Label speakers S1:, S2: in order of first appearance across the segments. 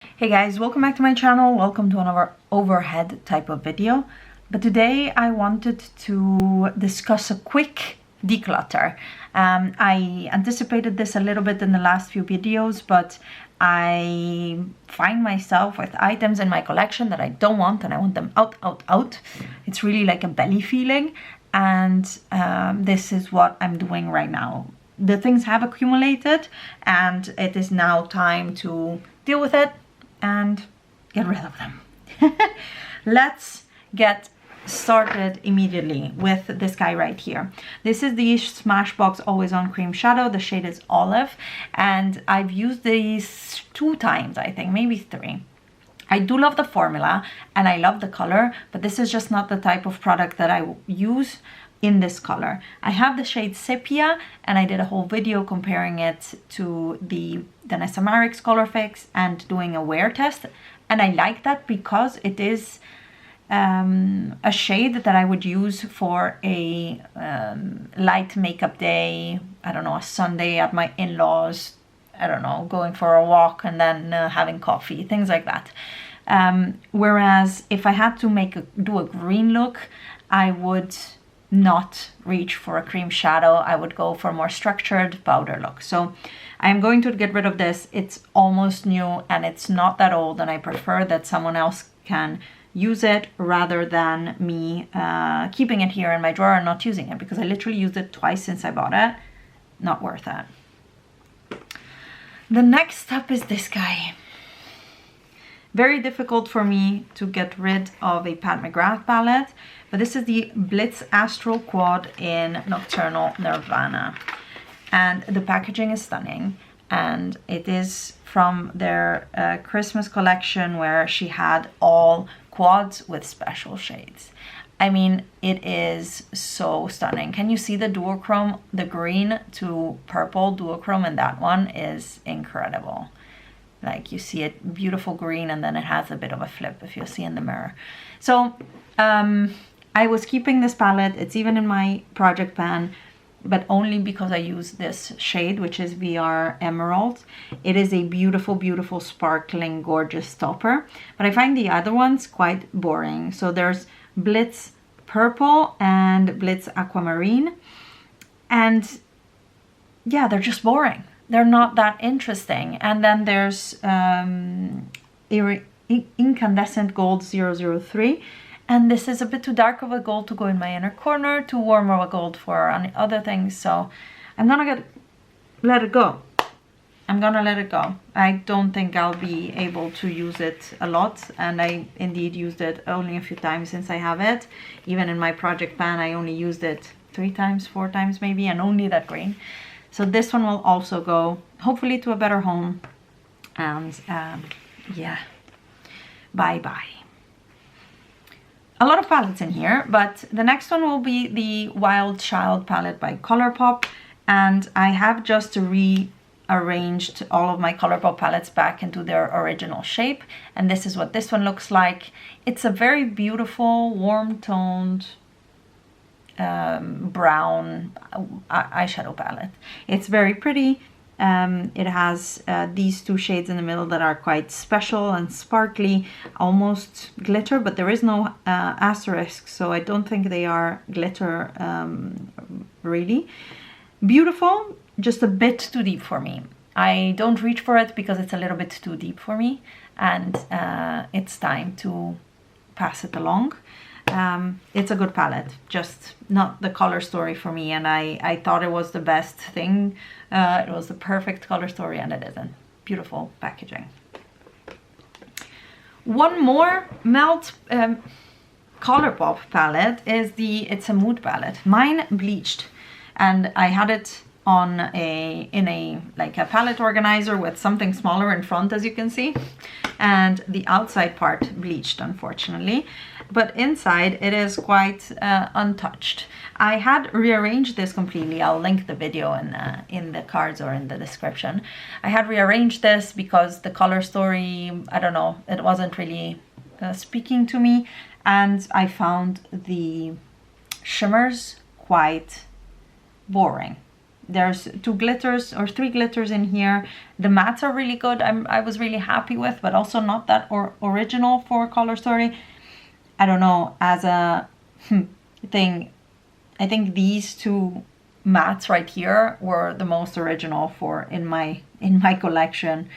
S1: Hey guys, welcome back to my channel. Welcome to another overhead type of video. But today I wanted to discuss a quick declutter. I anticipated this a little bit in the last few videos, but I find myself with items in my collection that I don't want and I want them out. It's really like a belly feeling, and this is what I'm doing right now. The things have accumulated and it is now time to deal with it and get rid of them. Let's get started immediately with this guy right here. This is the Smashbox Always On Cream Shadow. The shade is Olive, and I've used these 2 times, I think, maybe 3. I do love the formula and I love the color, but this is just not the type of product that I use in this color. I have the shade Sepia, and I did a whole video comparing it to the Danessa Myricks Color Fix and doing a wear test, and I like that because it is a shade that I would use for a light makeup day, I don't know, a Sunday at my in-laws, I don't know, going for a walk and then having coffee, things like that. Whereas if I had to do a green look, I would not reach for a cream shadow. I would go for a more structured powder look. So I'm going to get rid of this. It's almost new and it's not that old, and I prefer that someone else can use it rather than me keeping it here in my drawer and not using it, because I literally used it twice since I bought it. Not worth it. The next step is this guy. Very difficult for me to get rid of a Pat McGrath palette, but this is the Blitz Astral Quad in Nocturnal Nirvana. And the packaging is stunning, and it is from their Christmas collection where she had all quads with special shades. I mean, it is so stunning. Can you see the duochrome? The green to purple duochrome in that one is incredible. Like, you see it, beautiful green, and then it has a bit of a flip if you see in the mirror. So I was keeping this palette. It's even in my project pan, but only because I use this shade, which is VR Emerald. It is a beautiful, beautiful, sparkling, gorgeous topper. But I find the other ones quite boring. So there's Blitz Purple and Blitz Aquamarine. And yeah, they're just boring. They're not that interesting. And then there's Incandescent Gold 003. And this is a bit too dark of a gold to go in my inner corner, too warm of a gold for other things. So I'm gonna let it go. I'm gonna let it go. I don't think I'll be able to use it a lot. And I indeed used it only a few times since I have it. Even in my project pan, I only used it 3 times, 4 times maybe, and only that green. So this one will also go, hopefully, to a better home. And yeah, bye-bye. A lot of palettes in here, but the next one will be the Wild Child palette by Colourpop. And I have just rearranged all of my Colourpop palettes back into their original shape. And this is what this one looks like. It's a very beautiful, warm-toned, brown eyeshadow palette. It's very pretty. It has these 2 shades in the middle that are quite special and sparkly, almost glitter, but there is no asterisk, so I don't think they are glitter really. Beautiful, just a bit too deep for me. I don't reach for it because it's a little bit too deep for me, and it's time to pass it along. It's a good palette, just not the color story for me, and I thought it was the best thing. It was the perfect color story, and it isn't. Beautiful packaging. One more Melt Colourpop palette is it's a mood palette. Mine bleached, and I had it on in a palette organizer with something smaller in front, as you can see, and the outside part bleached, unfortunately, but inside it is quite untouched. I had rearranged this completely. I'll link the video in the cards or in the description. I had rearranged this because the color story, I don't know, it wasn't really speaking to me, and I found the shimmers quite boring. there's 2 glitters or 3 glitters in here. The mats are really good. I was really happy with, but also not that original for Color Story. I don't know, as a thing, I think these 2 mats right here were the most original for in my collection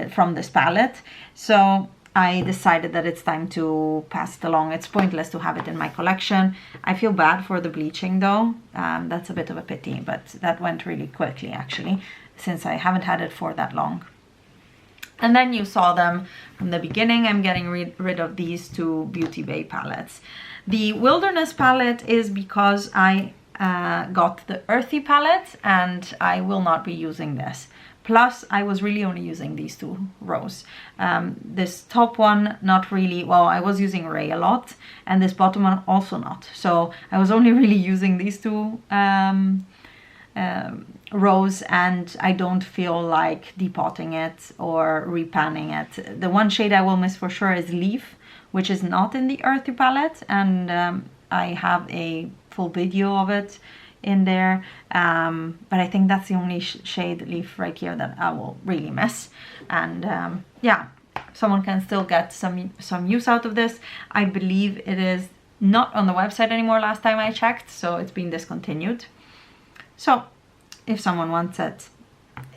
S1: from this palette. So I decided that it's time to pass it along. It's pointless to have it in my collection. I feel bad for the bleaching though. That's a bit of a pity, but that went really quickly actually, since I haven't had it for that long. And then you saw them from the beginning. I'm getting rid of these 2 Beauty Bay palettes. The Wilderness palette is because I got the Earthy palette and I will not be using this. Plus, I was really only using these 2 rows. This top one, not really. Well, I was using Ray a lot, and this bottom one also not. So I was only really using these 2 rows, and I don't feel like depotting it or repanning it. The one shade I will miss for sure is Leaf, which is not in the Earthy palette, and I have a full video of it in there, but I think that's the only shade Leaf right here that I will really miss. And yeah, someone can still get some use out of this. I believe it is not on the website anymore last time I checked, so it's been discontinued. So if someone wants it,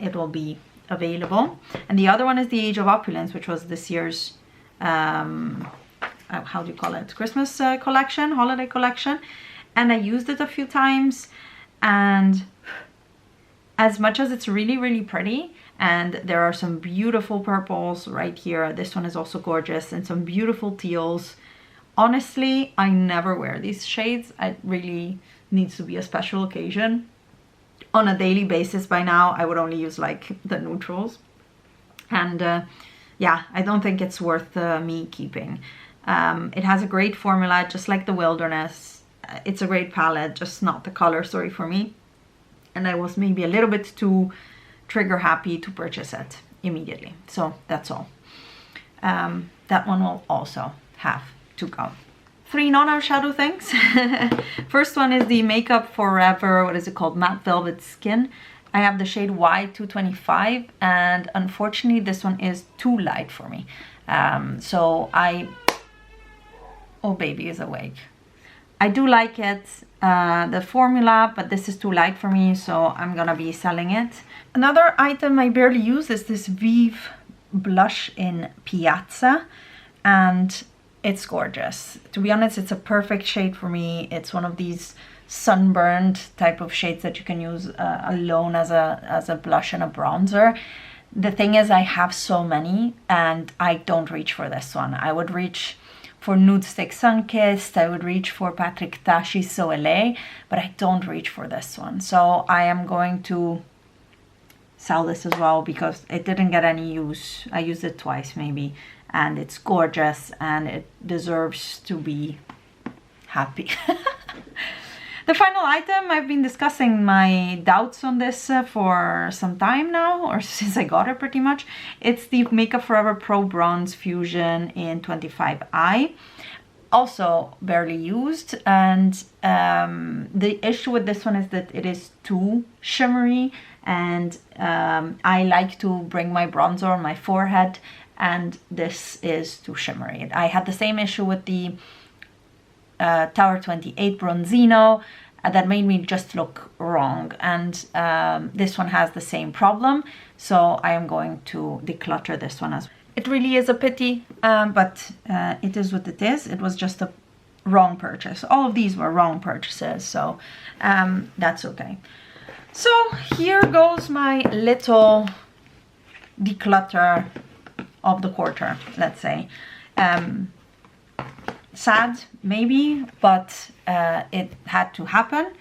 S1: it will be available. And the other one is the Age of Opulence, which was this year's how do you call it, Christmas collection, holiday collection. And I used it a few times, and as much as it's really, really pretty, and there are some beautiful purples right here, this one is also gorgeous, and some beautiful teals. Honestly, I never wear these shades. It really needs to be a special occasion. On a daily basis by now, I would only use like the neutrals. And yeah, I don't think it's worth me keeping. It has a great formula, just like the Wilderness. It's a great palette, just not the Color Story for me. And I was maybe a little bit too trigger happy to purchase it immediately. So that's all. That one will also have to go. 3 non-eyeshadow things. First one is the Makeup Forever, what is it called? Matte Velvet Skin. I have the shade Y225, and unfortunately this one is too light for me. Oh, baby is awake. I do like it, the formula, but this is too light for me, so I'm gonna be selling it. Another item I barely use is this Vive blush in Piazza, and it's gorgeous. To be honest, it's a perfect shade for me. It's one of these sunburned type of shades that you can use alone as a blush and a bronzer. The thing is, I have so many, and I don't reach for this one. I would reach for Nude Stick Sunkissed, I would reach for Patrick Tashi's Soleil, but I don't reach for this one. So I am going to sell this as well because it didn't get any use. I used it twice maybe, and it's gorgeous and it deserves to be happy. The final item, I've been discussing my doubts on this for some time now, or since I got it pretty much. It's the Makeup Forever Pro Bronze Fusion in 25i. Also barely used, and the issue with this one is that it is too shimmery, and I like to bring my bronzer on my forehead, and this is too shimmery. I had the same issue with the Tower 28 Bronzino that made me just look wrong, and this one has the same problem, so I am going to declutter this one as well. It really is a pity, but it is what it is. It was just a wrong purchase. All of these were wrong purchases, so that's okay. So here goes my little declutter of the quarter, let's say. Sad, maybe, but it had to happen.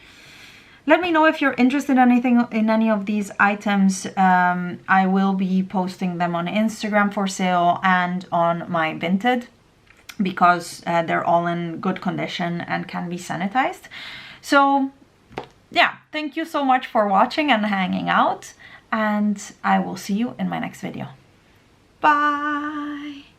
S1: Let me know if you're interested in any of these items. I will be posting them on Instagram for sale and on my Vinted, because they're all in good condition and can be sanitized. So yeah, thank you so much for watching and hanging out, and I will see you in my next video. Bye!